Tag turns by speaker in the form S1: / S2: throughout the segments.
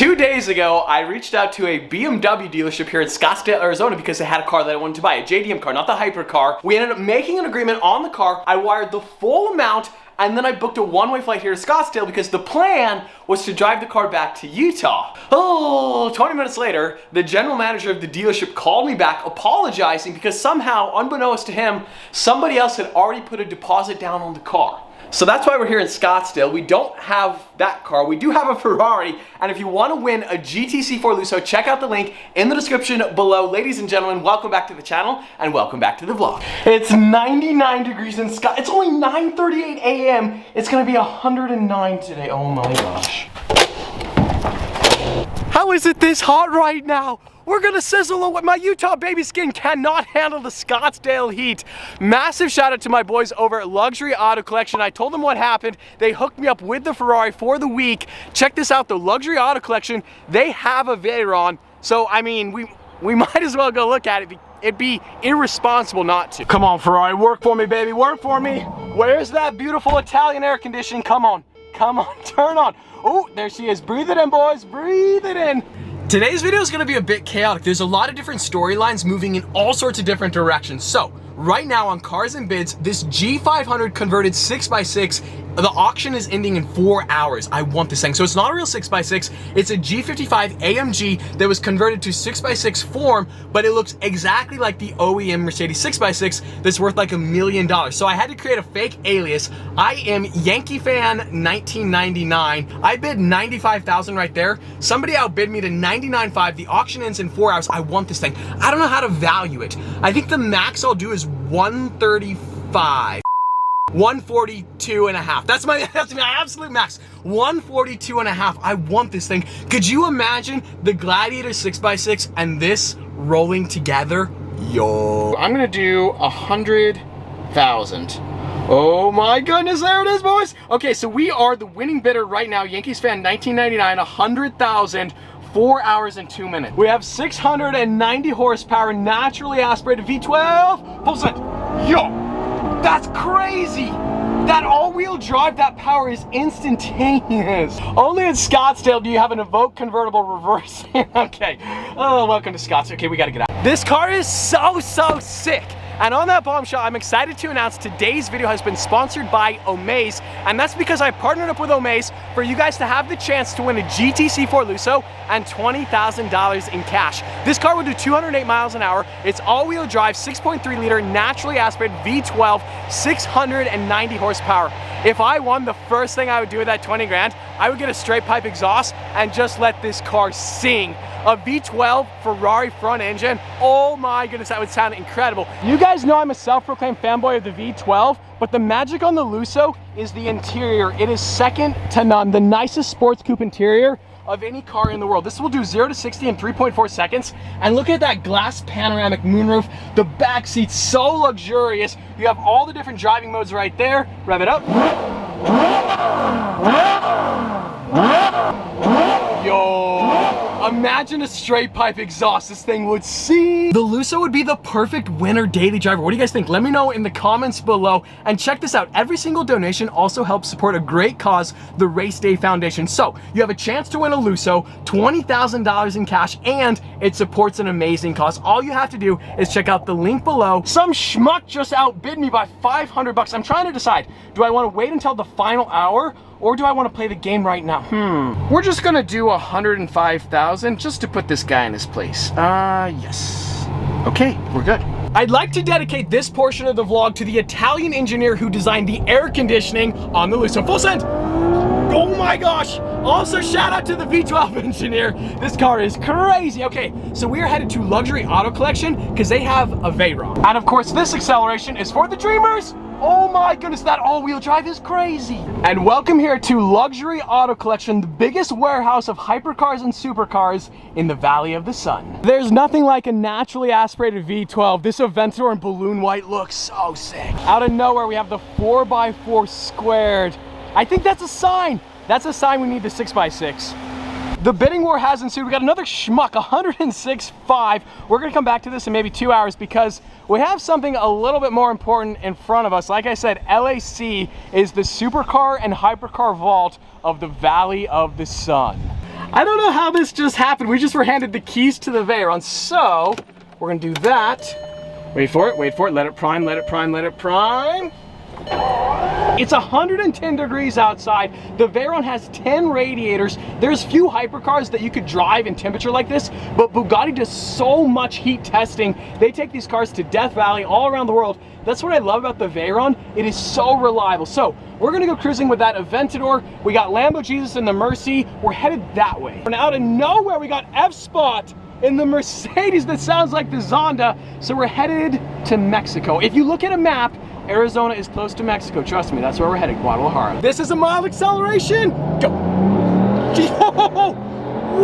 S1: 2 days ago, I reached out to a BMW dealership here in Scottsdale, Arizona because they had a car that I wanted to buy, a JDM car, not the hypercar. We ended up making an agreement on the car. I wired the full amount, and then I booked a one-way flight here to Scottsdale because the plan was to drive the car back to Utah. 20 minutes later, the general manager of the dealership called me back apologizing because somehow, unbeknownst to him, somebody else had already put a deposit down on the car. So that's why we're here in Scottsdale. We don't have that car. We do have a Ferrari. And if you want to win a GTC4 Lusso, check out the link in the description below. Ladies and gentlemen, welcome back to the channel and welcome back to the vlog. It's 99 degrees in Scott. It's only 9:38 a.m. It's going to be 109 today. Oh my gosh. How is it this hot right now? We're gonna sizzle. My Utah baby skin cannot handle the Scottsdale heat. Massive shout out to my boys over at Luxury Auto Collection. I told them what happened. They hooked me up with the Ferrari for the week. Check this out, the Luxury Auto Collection, they have a Veyron. So, I mean, we might as well go look at it. It'd be irresponsible not to. Come on, Ferrari, work for me, baby, work for me. Where's that beautiful Italian air conditioning? Come on, turn on. Oh, there she is. Breathe it in, boys, breathe it in. Today's video is going to be a bit chaotic. There's a lot of different storylines moving in all sorts of different directions. So, right now on Cars and Bids, this G500 converted 6x6, the auction is ending in 4 hours. I want this thing. So it's not a real 6x6, it's a G55 AMG that was converted to 6x6 form, but it looks exactly like the OEM Mercedes 6x6 that's worth like $1 million. So I had to create a fake alias. I am Yankee Fan 1999. I bid 95,000 right there. Somebody outbid me to 99.5. The auction ends in 4 hours. I want this thing. I don't know how to value it. I think the max I'll do is 135. 142 and a half. That's my absolute max. 142 and a half. I want this thing. Could you imagine the Gladiator 6x6 and this rolling together? Yo. I'm gonna do 100,000. Oh my goodness, there it is, boys. Okay, so we are the winning bidder right now. Yankees Fan 1999, 100,000. 4 hours and 2 minutes. We have 690 horsepower, naturally aspirated V12. Full set. Yo. That's crazy! That all-wheel drive, that power is instantaneous. Only in Scottsdale do you have an Evoque convertible reverse. Okay. Oh, welcome to Scottsdale. Okay, we gotta get out. This car is so sick. And on that bombshell, I'm excited to announce today's video has been sponsored by Omaze, and that's because I partnered up with Omaze for you guys to have the chance to win a GTC4 Lusso and $20,000 in cash. This car will do 208 miles an hour. It's all-wheel drive, 6.3 liter, naturally aspirated V12, 690 horsepower. If I won, the first thing I would do with that 20 grand, I would get a straight pipe exhaust and just let this car sing. A V12 Ferrari front engine, oh my goodness, that would sound incredible. You guys know I'm a self-proclaimed fanboy of the V12, but the magic on the Lusso is the interior. It is second to none. The nicest sports coupe interior of any car in the world. This will do 0 to 60 in 3.4 seconds. And look at that glass panoramic moonroof. The back seat's so luxurious. You have all the different driving modes right there. Rev it up. Yo. Imagine a straight pipe exhaust. This thing would sing. The Lusso would be the perfect winter daily driver. What do you guys think? Let me know in the comments below. And check this out. Every single donation also helps support a great cause, the Race Day Foundation. So you have a chance to win a Lusso, $20,000 in cash, and it supports an amazing cause. All you have to do is check out the link below. Some schmuck just outbid me by 500 bucks. I'm trying to decide, do I want to wait until the final hour, or do I want to play the game right now? We're just gonna do 105,000 just to put this guy in his place. Yes. Okay, we're good. I'd like to dedicate this portion of the vlog to the Italian engineer who designed the air conditioning on the Lusso. Full send! Oh my gosh! Also, shout out to the V12 engineer. This car is crazy. Okay, so we are headed to Luxury Auto Collection because they have a Veyron. And of course, this acceleration is for the dreamers. Oh my goodness, that all-wheel drive is crazy. And welcome here to Luxury Auto Collection, the biggest warehouse of hypercars and supercars in the Valley of the Sun. There's nothing like a naturally aspirated V12. This Aventador in balloon white looks so sick. Out of nowhere, we have the 4x4 squared. I think that's a sign. That's a sign we need the 6x6. The bidding war has ensued. We got another schmuck, 106.5. We're gonna come back to this in maybe 2 hours because we have something a little bit more important in front of us. Like I said, LAC is the supercar and hypercar vault of the Valley of the Sun. I don't know how this just happened. We just were handed the keys to the Veyron. So we're gonna do that. Wait for it, let it prime, let it prime, let it prime. It's 110 degrees outside. The Veyron has 10 radiators. There's few hypercars that you could drive in temperature like this, but Bugatti does so much heat testing. They take these cars to Death Valley all around the world. That's what I love about the Veyron. It is so reliable. So we're gonna go cruising with that Aventador. We got Lambo Jesus and the Mercy. We're headed that way. And out of nowhere, we got F-Spot in the Mercedes that sounds like the Zonda. So we're headed to Mexico. If you look at a map, Arizona is close to Mexico. Trust me, that's where we're headed, Guadalajara. This is a mild acceleration. Go.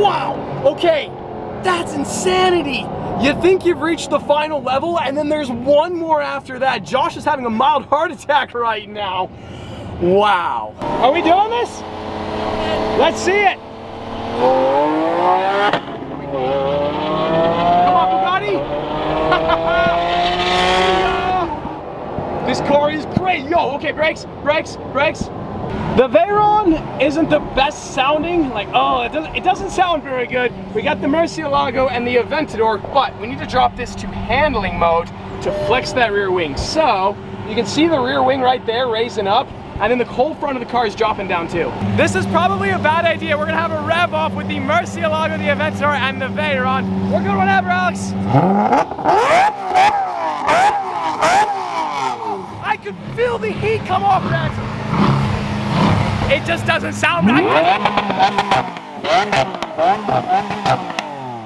S1: Wow. Okay, that's insanity. You think you've reached the final level, and then there's one more after that. Josh is having a mild heart attack right now. Wow. Are we doing this? Let's see it. Come on, Bugatti. This car is great. Yo, okay, brakes. The Veyron isn't the best sounding. Like, oh, it doesn't sound very good. We got the Murcielago and the Aventador, but we need to drop this to handling mode to flex that rear wing. So you can see the rear wing right there raising up, and then the whole front of the car is dropping down too. This is probably a bad idea. We're gonna have a rev off with the Murcielago, the Aventador, and the Veyron. We're going whatever, Alex. I could feel the heat come off that. It just doesn't sound right.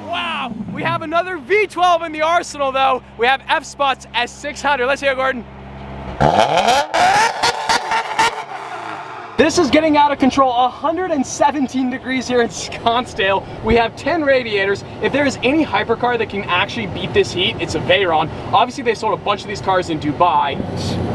S1: Wow, we have another V12 in the arsenal though. We have F-Spot's S600. Let's hear it, Gordon. This is getting out of control. 117 degrees here in Scottsdale. We have 10 radiators. If there is any hypercar that can actually beat this heat, it's a Veyron. Obviously, they sold a bunch of these cars in Dubai.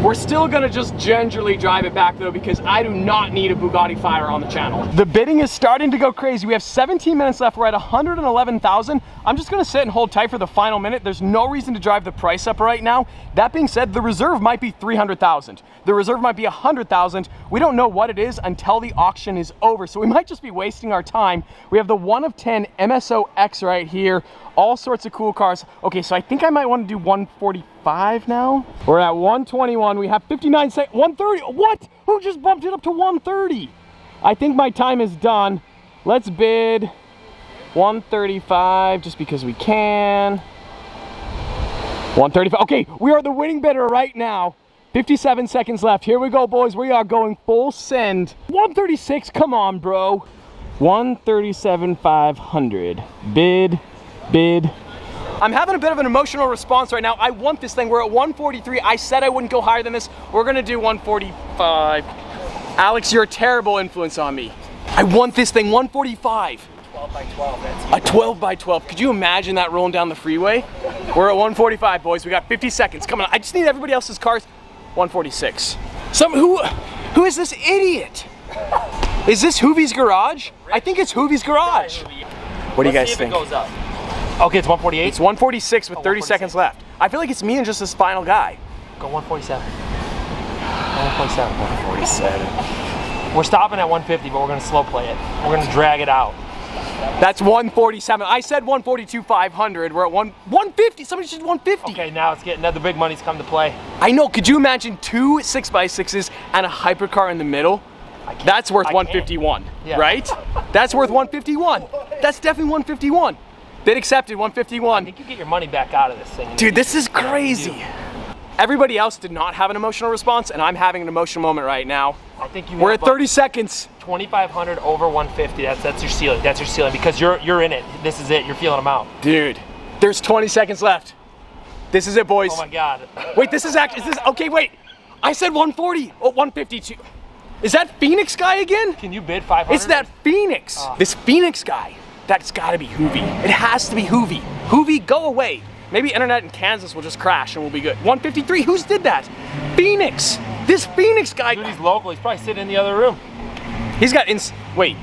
S1: We're still gonna just gingerly drive it back though, because I do not need a Bugatti Fire on the channel. The bidding is starting to go crazy. We have 17 minutes left. We're at 111,000. I'm just gonna sit and hold tight for the final minute. There's no reason to drive the price up right now. That being said, the reserve might be 300,000. The reserve might be 100,000. We don't know what it is until the auction is over, so we might just be wasting our time. We have the 1 of 10 MSO X right here. All sorts of cool cars. Okay, so I think I might want to do 145 now. We're at 121. We have 59 seconds. 130. What? Who just bumped it up to 130? I think my time is done. Let's bid 135 just because we can. 135. Okay, we are the winning bidder right now. 57 seconds left. Here we go, boys. We are going full send. 136. Come on, bro. 137,500. Bid. I'm having a bit of an emotional response right now. I want this thing. We're at 143. I said I wouldn't go higher than this. We're gonna do 145. Alex, you're a terrible influence on me. I want this thing. 145.
S2: 12 by 12. That's
S1: a 12 by 12. Could you imagine that rolling down the freeway? We're at 145, boys. We got 50 seconds. Come on. I just need everybody else's cars. 146. Who is this idiot? Is this Hoovie's Garage? I think it's Hoovie's Garage. What do you guys think?
S2: It goes up. Okay, it's 148.
S1: It's 146 with 30 seconds left. I feel like it's me and just this final guy.
S2: Go 147. 147.
S1: 147.
S2: We're stopping at 150, but we're gonna slow play it. We're gonna drag it out.
S1: That's 147. I said 142,500. We're at 150. Somebody said 150.
S2: Okay, now it's getting, the big money's come to play.
S1: I know. Could you imagine 2 6x6s and a hypercar in the middle? That's worth 151, yeah. Right? That's worth 151. That's definitely 151. They'd accepted 151.
S2: I think you get your money back out of this thing.
S1: Dude, this is crazy. Everybody else did not have an emotional response, and I'm having an emotional moment right now.
S2: I think you.
S1: We're at 30 seconds.
S2: 2,500 over 150. That's your ceiling. That's your ceiling because you're in it. This is it. You're feeling them out.
S1: Dude, there's 20 seconds left. This is it, boys.
S2: Oh my God.
S1: Wait, this is actually. Is this okay? Wait, I said 140. Oh, 152. Is that Phoenix guy again?
S2: Can you bid 500?
S1: It's that Phoenix. This Phoenix guy. That's got to be Hoovie. It has to be Hoovie. Hoovie, go away. Maybe internet in Kansas will just crash and we'll be good. 153, who's did that? Phoenix. This Phoenix guy.
S2: Dude, he's local. He's probably sitting in the other room.
S1: He's got wait.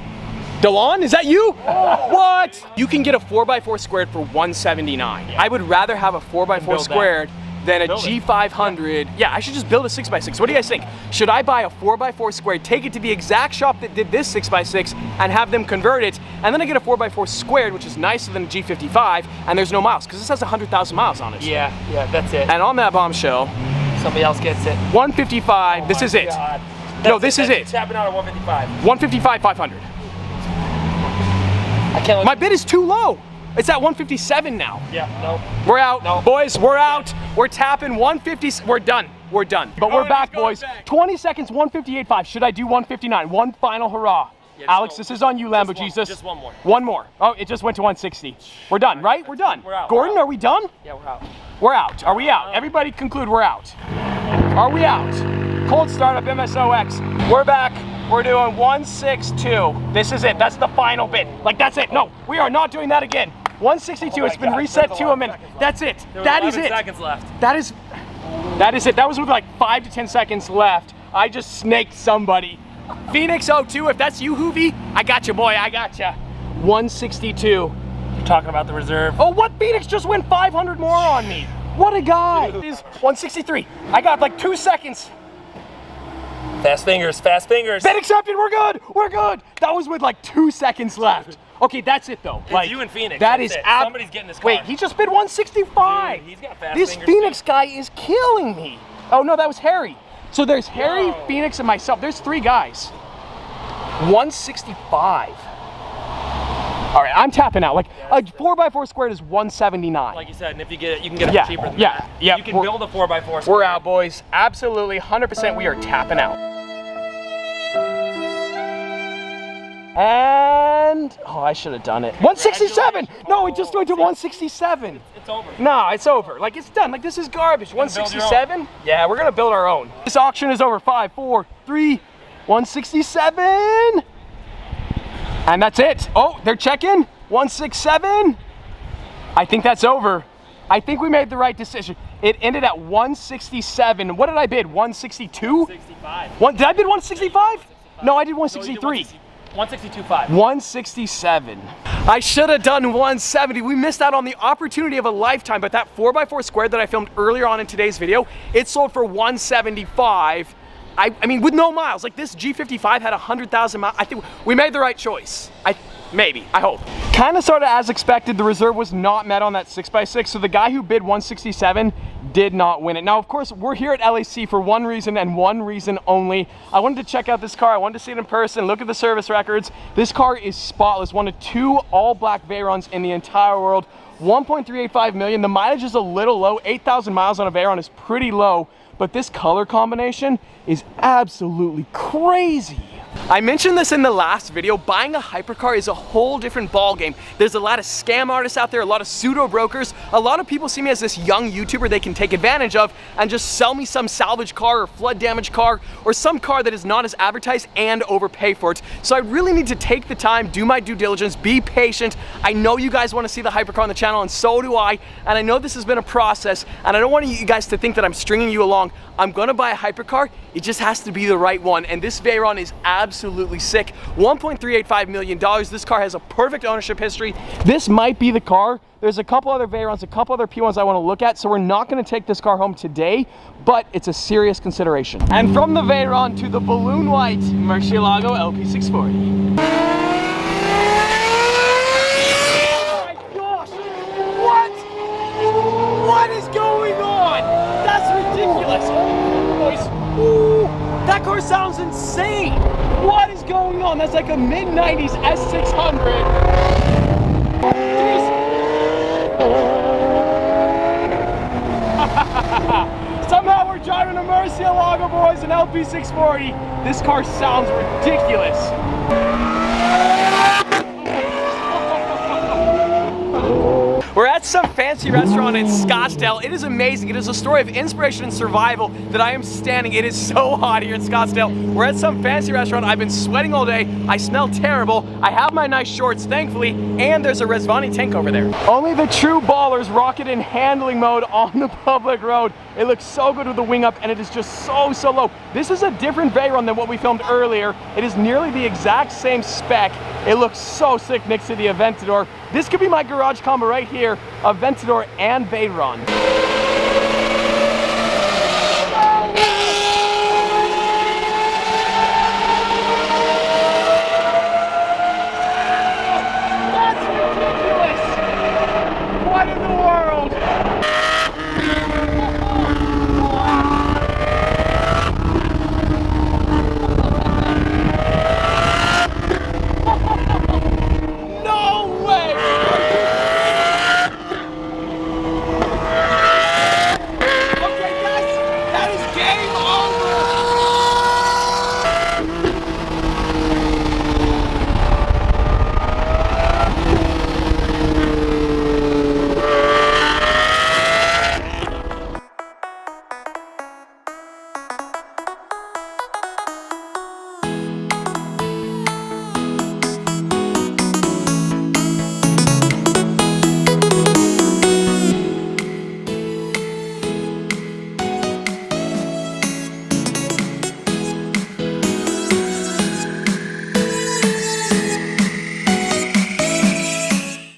S1: DeLon, is that you? Oh. What? You can get a 4x4 squared for 179. Yeah. I would rather have a 4x4 squared than a
S2: Build it.
S1: G500. Yeah, I should just build a 6x6. What do you guys think? Should I buy a 4x4 squared, take it to the exact shop that did this 6x6 and have them convert it, and then I get a 4x4 squared, which is nicer than a G55, and there's no miles, because this has 100,000 miles on it.
S2: Yeah, that's it.
S1: And on that bombshell,
S2: somebody else gets it.
S1: 155, this is it. No, this is it.
S2: Tapping out at 155.
S1: 155, 500.
S2: I can't let
S1: My bid is too low. It's at 157 now.
S2: Yeah, no.
S1: We're out,
S2: No.
S1: boys, we're out. We're tapping 150, we're done. We're done. But we're back, boys. 20 seconds, 158.5. Should I do 159? One final hurrah.
S2: Yeah,
S1: Alex, this is on you, Lambo Jesus.
S2: Just one more.
S1: One more. Oh, it just went to 160. We're done, right? We're done.
S2: We're out.
S1: Gordon, are we done?
S2: Yeah, we're out.
S1: We're out. Are we out? Everybody conclude we're out. Are we out? Cold startup MSOX. We're back. We're doing 162. This is it. That's the final bid. Like, that's it. No, we are not doing that again. 162. It's been reset to a minute. That's it. That is it.
S2: 11 seconds left.
S1: That is it. That was with like 5 to 10 seconds left. I just snaked somebody. Phoenix 02, if that's you, Hoovy, I got you, boy. I got you. 162.
S2: You're talking about the reserve.
S1: Oh, what? Phoenix just went 500 more on me. What a guy. Is 163. I got like 2 seconds.
S2: Fast fingers, fast fingers.
S1: Bid accepted. We're good. We're good. That was with like 2 seconds left. Okay, that's it though.
S2: It's
S1: like,
S2: you and Phoenix.
S1: That
S2: that's
S1: is
S2: it. Somebody's getting this car.
S1: Wait, he just bid 165.
S2: Dude, he's got fast
S1: This
S2: fingers,
S1: Phoenix
S2: too.
S1: guy is killing me. Oh no, that was Harry. So there's Harry,
S2: Whoa.
S1: Phoenix, and myself. There's 3 guys. 165. All right, I'm tapping out. Like a 4x4 squared is 179.
S2: Like you said, and if you get it, you can get it
S1: Yeah,
S2: for cheaper than
S1: yeah,
S2: that.
S1: yeah,
S2: You can
S1: we're-
S2: build a 4x4.
S1: We're out, boys. Absolutely, 100%. We are tapping out. And oh, I should have done it. 167. No, it just went to 167.
S2: It's over.
S1: No, it's over. Like, it's done. Like, this is garbage.
S2: gonna build your
S1: 167? Yeah, we're gonna build our own. This auction is over. 5, 4, 3, 167. And that's it. Oh, they're checking. 167. I think that's over. I think we made the right decision. It ended at 167. What did I bid? 162?
S2: 65.
S1: Did I bid 165? No, I did 163.
S2: 162.5.
S1: 167. I should have done 170. We missed out on the opportunity of a lifetime, but that 4x4 squared that I filmed earlier on in today's video, it sold for 175. I mean, with no miles. Like, this G55 had 100,000 miles. I think we made the right choice. Maybe, I hope. Kind of sort of as expected, the reserve was not met on that 6x6, so the guy who bid 167 did not win it. Now, of course, we're here at LAC for one reason and one reason only. I wanted to check out this car. I wanted to see it in person, look at the service records. This car is spotless. One of 2 all-black Veyrons in the entire world. 1.385 million. The mileage is a little low. 8,000 miles on a Veyron is pretty low, but this color combination is absolutely crazy. I mentioned this in the last video, buying a hypercar is a whole different ballgame. There's a lot of scam artists out there, a lot of pseudo brokers. A lot of people see me as this young YouTuber they can take advantage of and just sell me some salvage car or flood damaged car or some car that is not as advertised and overpay for it. So I really need to take the time, do my due diligence, be patient. I know you guys want to see the hypercar on the channel, and so do I. And I know this has been a process, and I don't want you guys to think that I'm stringing you along. I'm gonna buy a hypercar, it just has to be the right one, and this Veyron is absolutely sick. $1.385 million. This car has a perfect ownership history. This might be the car. There's a couple other Veyrons, a couple other P1s I want to look at, so we're not going to take this car home today, but it's a serious consideration. And from the Veyron to the balloon white Murcielago LP640. Oh my gosh! What is going on? That's ridiculous. Boys, ooh, that car sounds insane. What is going on? That's like a mid-90s S600. Somehow we're driving a Murcielago, boys, an LP640. This car sounds ridiculous. We're at some fancy restaurant in Scottsdale. It is amazing. It is a story of inspiration and survival that I am standing. It is so hot here in Scottsdale. We're at some fancy restaurant. I've been sweating all day. I smell terrible. I have my nice shorts, thankfully, and there's a Rezvani tank over there. Only the true ballers rock it in handling mode on the public road. It looks so good with the wing up, and it is just so low. This is a different Veyron than what we filmed earlier. It is nearly the exact same spec. It looks so sick next to the Aventador. This could be my garage combo right here, Aventador and Veyron.